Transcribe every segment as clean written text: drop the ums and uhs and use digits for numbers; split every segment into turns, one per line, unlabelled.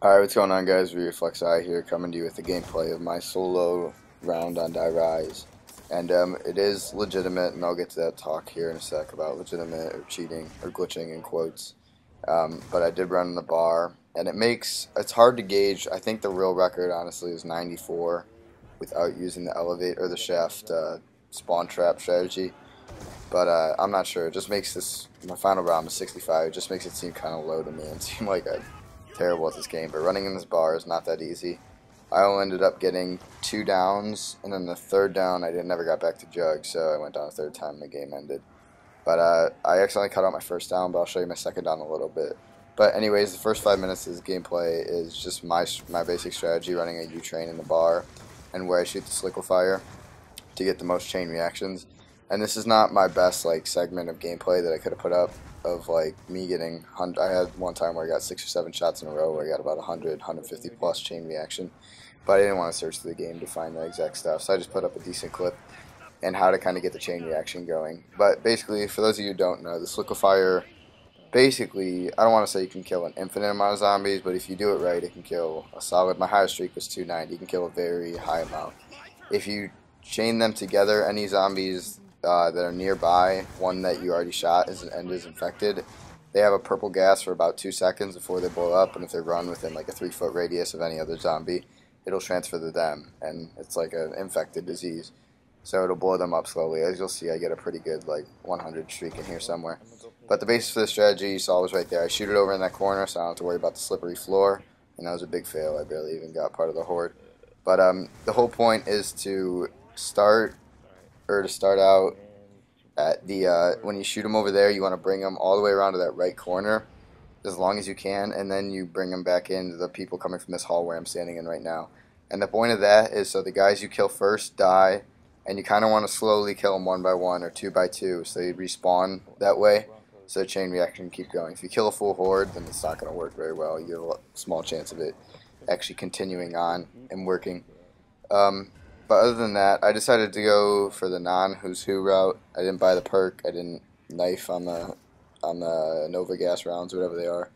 Alright, what's going on, guys? Reflex Eye here, coming to you with the gameplay of my solo round on Die Rise. And it is legitimate, and I'll get to that talk here in a sec about legitimate or cheating or glitching in quotes. But I did run in the bar, and it's hard to gauge. I think the real record, honestly, is 94 without using the elevate or the shaft spawn trap strategy. But I'm not sure. It just makes my final round was 65. It just makes it seem kind of low to me and seem like I'm terrible at this game. But running in this bar is not that easy. I only ended up getting 2 downs, and then the third down I never got back to jug, so I went down a third time and the game ended. But I accidentally cut out my first down, but I'll show you my second down a little bit. But anyways, the first 5 minutes of this gameplay is just my basic strategy, running a U-train in the bar, and where I shoot the liquefier to get the most chain reactions. And this is not my best segment of gameplay that I could have put up of me getting I had one time where I got 6 or 7 shots in a row where I got about 100, 150 plus chain reaction, but I didn't want to search through the game to find that exact stuff, so I just put up a decent clip and how to kind of get the chain reaction going. But basically, for those of you who don't know, this liquefier, basically, I don't want to say you can kill an infinite amount of zombies, but if you do it right, it can kill a solid. My highest streak was 290. You can kill a very high amount. If you chain them together, any zombies that are nearby, one that you already shot and is infected, they have a purple gas for about 2 seconds before they blow up, and if they run within like a 3-foot radius of any other zombie, it'll transfer to them, and it's like an infected disease. So it'll blow them up slowly. As you'll see, I get a pretty good 100 streak in here somewhere. But the basis for the strategy you saw was right there. I shoot it over in that corner, so I don't have to worry about the slippery floor, and that was a big fail. I barely even got part of the horde. But the whole point is to start out at the when you shoot them over there, you want to bring them all the way around to that right corner as long as you can, and then you bring them back into the people coming from this hall where I'm standing in right now. And the point of that is so the guys you kill first die, and you kind of want to slowly kill them one by one or two by two, so you respawn that way, so the chain reaction can keep going. If you kill a full horde, then it's not going to work very well. You have a small chance of it actually continuing on and working. But other than that, I decided to go for the non-Who's Who route. I didn't buy the perk. I didn't knife on the Nova Gas rounds, whatever they are.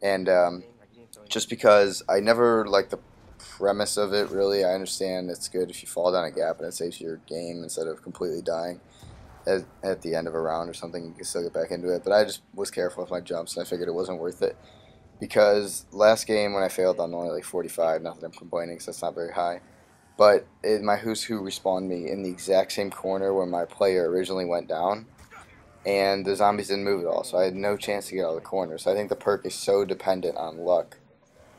And just because I never liked the premise of it, really. I understand it's good if you fall down a gap and it saves your game instead of completely dying at the end of a round or something. You can still get back into it. But I just was careful with my jumps, and I figured it wasn't worth it. Because last game when I failed on only 45, not that I'm complaining because that's not very high, but my Who's Who respawned me in the exact same corner where my player originally went down, and the zombies didn't move at all, so I had no chance to get out of the corner. So I think the perk is so dependent on luck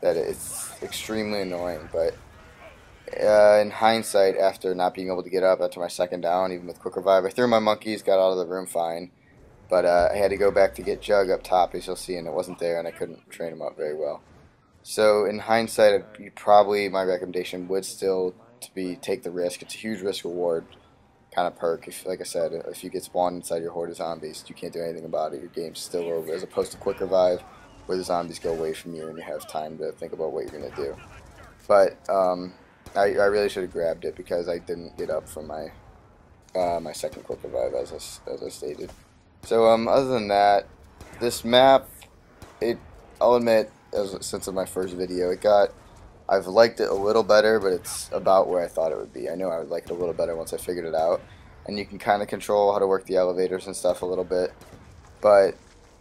that it's extremely annoying. But in hindsight, after not being able to get up after my second down, even with quick revive, I threw my monkeys, got out of the room fine, but I had to go back to get Jug up top, as you'll see, and it wasn't there, and I couldn't train him up very well. So in hindsight, my recommendation would still to be take the risk. It's a huge risk reward kind of perk. If, like I said, if you get spawned inside your horde of zombies, you can't do anything about it. Your game's still over, as opposed to quick revive, where the zombies go away from you and you have time to think about what you're gonna do. But I really should have grabbed it because I didn't get up from my second quick revive, as I stated. So other than that, this map, I'll admit, since my first video, I've liked it a little better, but it's about where I thought it would be. I know I would like it a little better once I figured it out, and you can kind of control how to work the elevators and stuff a little bit, but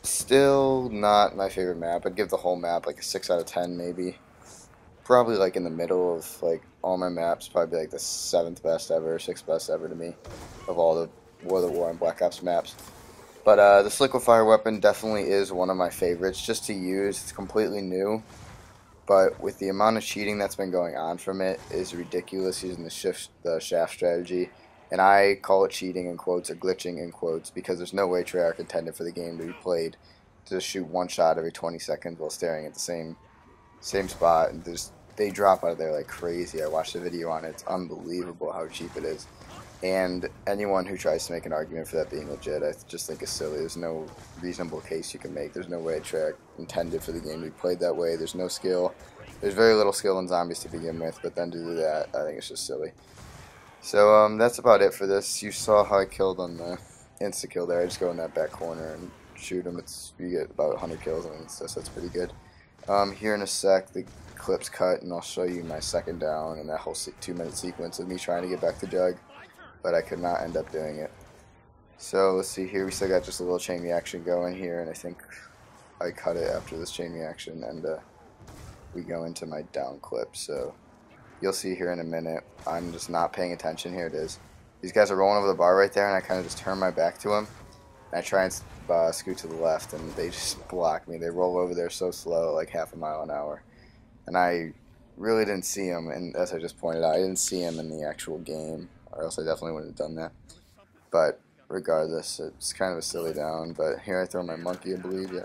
still not my favorite map. I'd give the whole map like a 6 out of 10 maybe. Probably in the middle of all my maps, probably the 7th best ever, 6th best ever to me of all the World at War and Black Ops maps. But this liquefier weapon definitely is one of my favorites just to use. It's completely new, but with the amount of cheating that's been going on from it is ridiculous using the shaft strategy. And I call it cheating in quotes or glitching in quotes because there's no way Treyarch intended for the game to be played to shoot one shot every 20 seconds while staring at the same spot. And they drop out of there like crazy. I watched a video on it. It's unbelievable how cheap it is. And anyone who tries to make an argument for that being legit, I just think is silly. There's no reasonable case you can make. There's no way Treyarch intended for the game to be played that way. There's no skill. There's very little skill in zombies to begin with, but then to do that, I think it's just silly. So that's about it for this. You saw how I killed on the insta-kill there. I just go in that back corner and shoot him. You get about 100 kills, and that's pretty good. Here in a sec, the clip's cut, and I'll show you my second down and that whole 2-minute sequence of me trying to get back to Jug, but I could not end up doing it. So let's see here, we still got just a little chain reaction going here, and I think I cut it after this chain reaction, and we go into my down clip. So you'll see here in a minute, I'm just not paying attention. Here it is. These guys are rolling over the bar right there, and I kind of just turn my back to them. And I try and scoot to the left, and they just block me. They roll over there so slow, like half a mile an hour. And I really didn't see him, and as I just pointed out, I didn't see him in the actual game, or else I definitely wouldn't have done that. But regardless, it's kind of a silly down. But here I throw my monkey, I believe, yeah.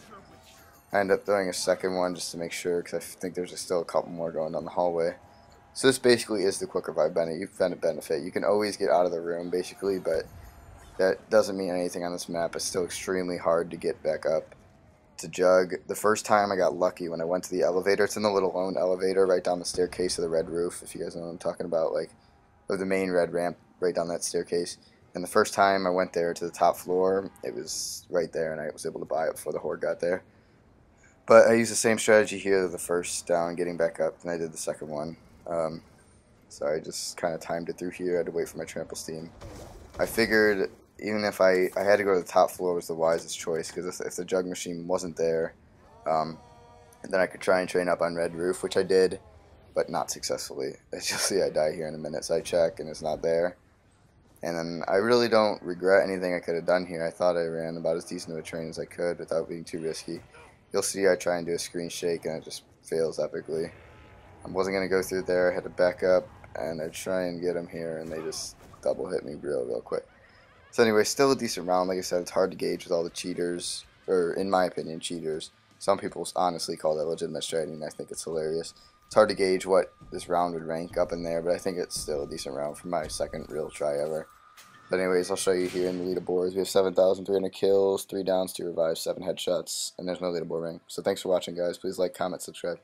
I end up throwing a second one just to make sure, because I think there's still a couple more going down the hallway. So this basically is the quick revive benefit. You can always get out of the room, basically, but that doesn't mean anything on this map. It's still extremely hard to get back up to Jug. The first time I got lucky when I went to the elevator. It's in the little lone elevator right down the staircase of the red roof, if you guys know what I'm talking about, like of the main red ramp right down that staircase. And the first time I went there to the top floor, it was right there, and I was able to buy it before the horde got there. But I used the same strategy here, the first down, getting back up, and I did the second one. So I just kind of timed it through here. I had to wait for my trample steam. I figured even if I had to go to the top floor was the wisest choice, because if the jug machine wasn't there, then I could try and train up on red roof, which I did, but not successfully. As you'll see, I die here in a minute, so I check and it's not there. And then I really don't regret anything I could have done here. I thought I ran about as decent of a train as I could without being too risky. You'll see I try and do a screen shake and it just fails epically. I wasn't going to go through there. I had to back up and I try and get them here, and they just double hit me real quick. So anyway, still a decent round. Like I said, it's hard to gauge with all the cheaters, or in my opinion, cheaters. Some people honestly call that legitimate strategy, and I think it's hilarious. It's hard to gauge what this round would rank up in there, but I think it's still a decent round for my second real try ever. But anyways, I'll show you here in the leaderboards. We have 7,300 kills, 3 downs, 2 revives, 7 headshots, and there's no leaderboard rank. So thanks for watching, guys. Please like, comment, subscribe.